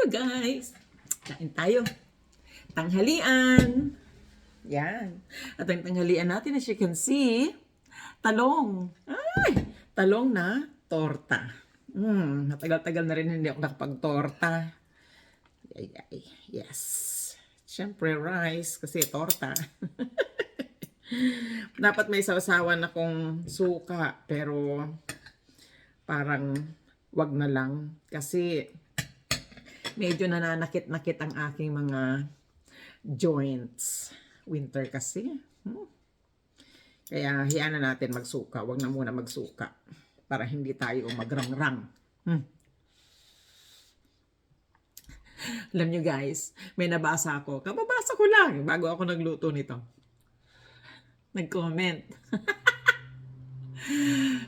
guys! Kain tayo. Tanghalian. Yan. At ang tanghalian natin, as you can see, talong. Ay! Talong na torta. Matagal-tagal na rin hindi ako nakapag-torta. Ay. Yes. Siyempre rice kasi torta. Dapat may sausawan akong suka pero parang wag na lang kasi medyo nananakit-nakit ang aking mga joints. Winter kasi. Kaya hiyaan na natin magsuka. Wag na muna magsuka para hindi tayo magrangrang. Alam nyo guys, may nabasa ako. Kababasa ko lang bago ako nagluto nito. Nag-comment.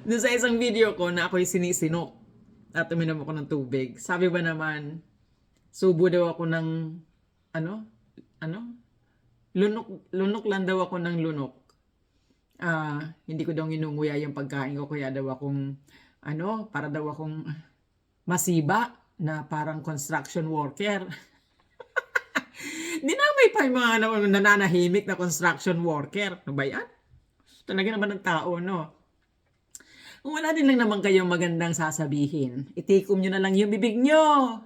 Doon sa isang video ko na ako'y sinisinok at uminom ako ng tubig. Sabi ba naman, subo daw ako ng lunok lang daw ako ng lunok. Hindi ko daw inunguya yung pagkain ko, kaya daw akong para daw akong masiba na parang construction worker. Dinamay pa yung mga nananahimik na construction worker. Ano ba yan? Talaga naman ng tao, no? Kung wala din lang naman kayong magandang sasabihin, itikom nyo na lang yung bibig nyo.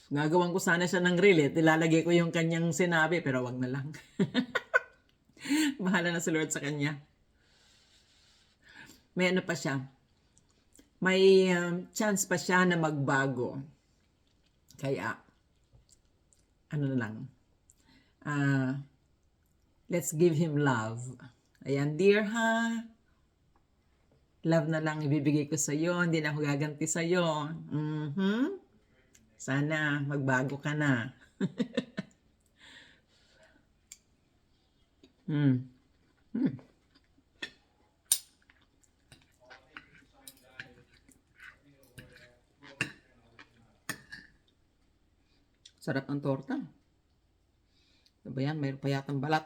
Gagawan ko sana siya ng reel. Ilalagay ko yung kanyang sinabi, pero wag na lang. Bahala na si Lord sa kanya. May pa siya. May chance pa siya na magbago. Kaya, na lang. Let's give him love. Ayan, dear ha. Love na lang ibibigay ko sa'yo. Hindi na ako gaganti sa'yo. Sana magbago ka na. Sarap ng torta. Ano ba yan? Mayroon pa yatang balat.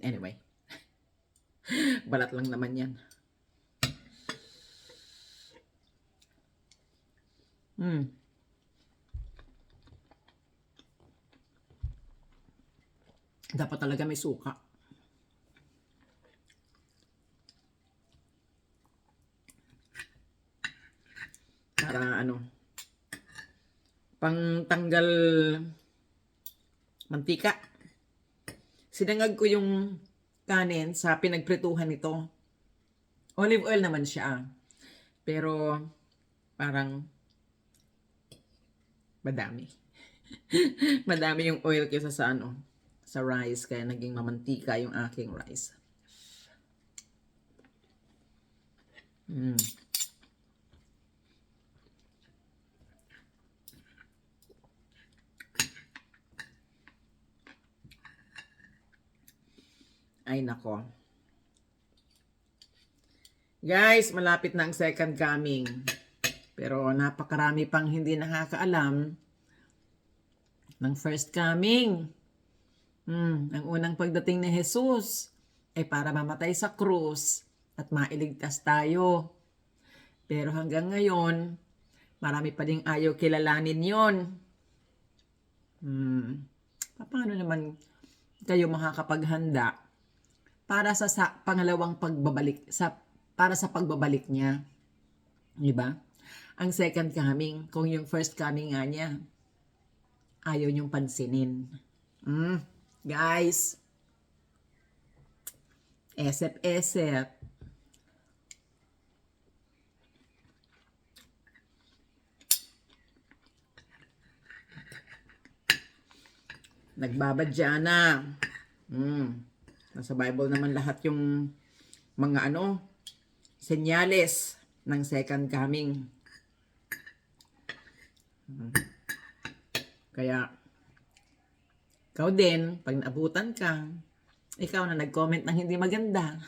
Anyway. Balat lang naman yan. Dapat talaga may suka. Para pangtanggal mantika. Sinangag ko yung kanin sa pinagprituhan nito. Olive oil naman siya. Pero parang madami. Madami yung oil kaysa sa sa rice, kaya naging mamantika yung aking rice. Ay nako. Guys, malapit na ang second coming. Pero napakarami pang hindi nakakaalam ng first coming. Ang unang pagdating ni Jesus ay para mamatay sa krus at mailigtas tayo. Pero hanggang ngayon, marami pa ding ayaw kilalanin yon. Paano naman kayo makakapaghanda para sa pangalawang pagbabalik, para sa pagbabalik niya? Diba? Ang second coming, kung yung first coming nga niya, ayaw niyong pansinin. Guys, esep-esep. Nagbabadya na. Nasa Bible naman lahat yung mga senyales ng second coming. Kaya, ikaw din, pag naabutan ka, ikaw na nag-comment ng hindi maganda.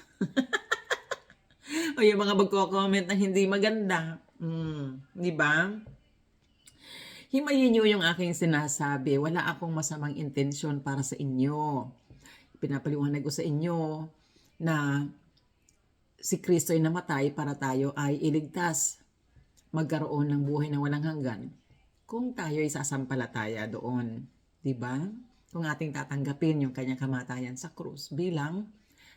O yung mga magko-comment na hindi maganda. Di ba? Himayin niyo yung aking sinasabi. Wala akong masamang intensyon para sa inyo. Pinapaliwanag ko sa inyo na si Kristo ay namatay para tayo ay iligtas, magkaroon ng buhay na walang hanggan kung tayo ay sasampalataya doon. Diba? Kung ating tatanggapin yung kanyang kamatayan sa krus bilang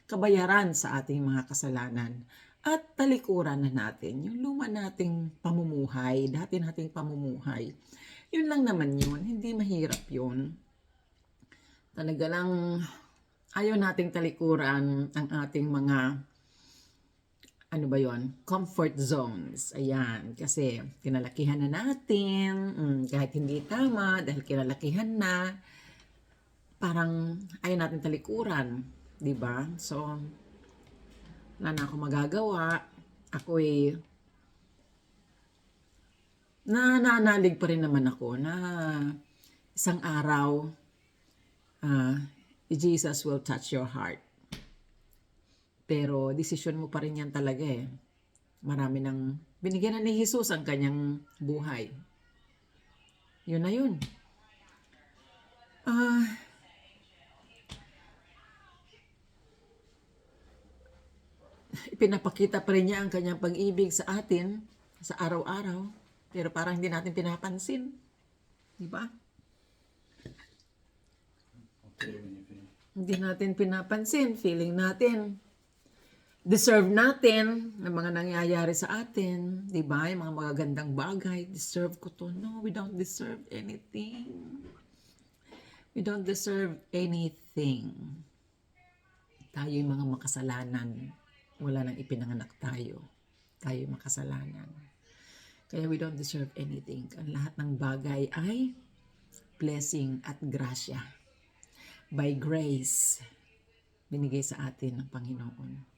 kabayaran sa ating mga kasalanan at talikuran na natin yung luma nating pamumuhay, dati nating pamumuhay. Yun lang naman yun. Hindi mahirap yun. Talaga lang ayaw nating talikuran ang ating mga comfort zones. Ayan, kasi kinalakihan na natin, kahit hindi tama, dahil kinalakihan na, parang ayaw natin talikuran, di ba? So, wala na akong magagawa. Ako'y nananalig pa rin naman ako na isang araw, Jesus will touch your heart. Pero desisyon mo pa rin yan talaga eh. Marami nang binigyan na ni Jesus ang kanyang buhay. Yun na yun. Ipinapakita pa rin niya ang kanyang pag-ibig sa atin sa araw-araw. Pero parang hindi natin pinapansin. Di ba? Hindi natin pinapansin. Feeling natin deserve natin ng mga nangyayari sa atin, di ba? Yung mga magagandang bagay, deserve ko to. No, we don't deserve anything. We don't deserve anything. Tayo yung mga makasalanan. Wala nang ipinanganak tayo. Tayo yung makasalanan. Kaya we don't deserve anything. Ang lahat ng bagay ay blessing at grasya. By grace, binigay sa atin ng Panginoon.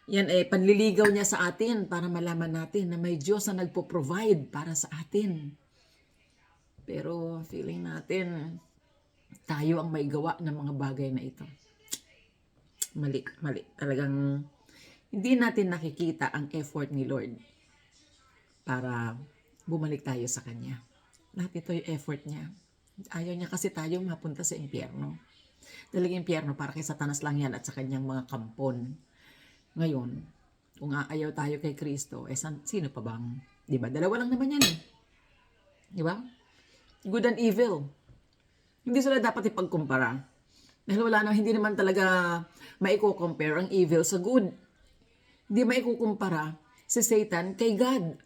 Yan panliligaw niya sa atin para malaman natin na may Diyos na nagpo-provide para sa atin. Pero feeling natin, tayo ang may gawa ng mga bagay na ito. Mali. Talagang hindi natin nakikita ang effort ni Lord para bumalik tayo sa Kanya. Lahat ito yung effort niya. Ayaw niya kasi tayo mapunta sa impyerno. Dahil yung impyerno para kay Satanas lang yan at sa kanyang mga kampon. Ngayon, kung aayaw tayo kay Kristo, sino pa bang? Diba? Dalawa lang naman yan eh. Diba? Good and evil. Hindi sila dapat ipagkumpara. Dahil hindi naman talaga maiko-compare ang evil sa good. Hindi maikukumpara si Satan kay God.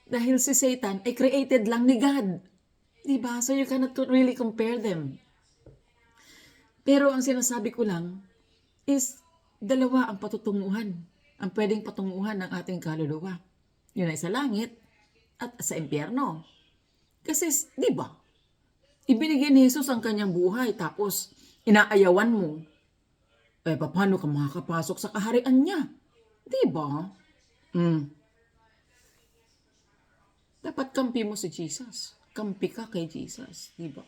Dahil si Satan ay created lang ni God. Diba? So you cannot really compare them. Pero ang sinasabi ko lang is dalawa ang patutunguhan. Ang pwedeng patunguhan ng ating kaluluwa. Yun ay sa langit at sa impyerno. Kasi, di ba? Ibinigay ni Jesus ang kanyang buhay tapos inaayawan mo. Paano ka makakapasok sa kaharian niya? Di ba? Dapat kampi mo si Jesus. Kampi ka kay Jesus. Di ba?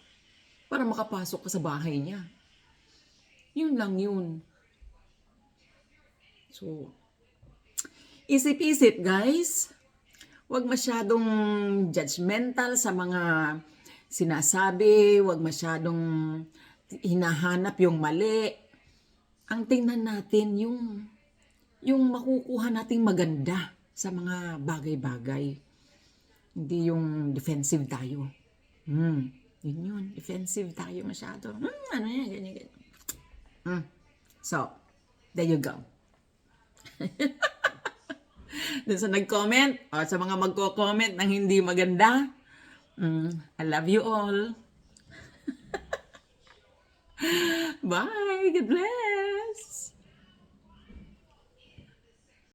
Para makapasok ka sa bahay niya. Yun lang yun. So, isip-isip guys. Huwag masyadong judgmental sa mga sinasabi. Huwag masyadong hinahanap yung mali. Ang tingnan natin yung makukuha nating maganda sa mga bagay-bagay. Hindi yung defensive tayo. Yun. Defensive tayo masyado. Ano yan, ganyan. So, there you go. Dun sa nag-comment o sa mga magko-comment ng hindi maganda, I love you all. Bye. God bless.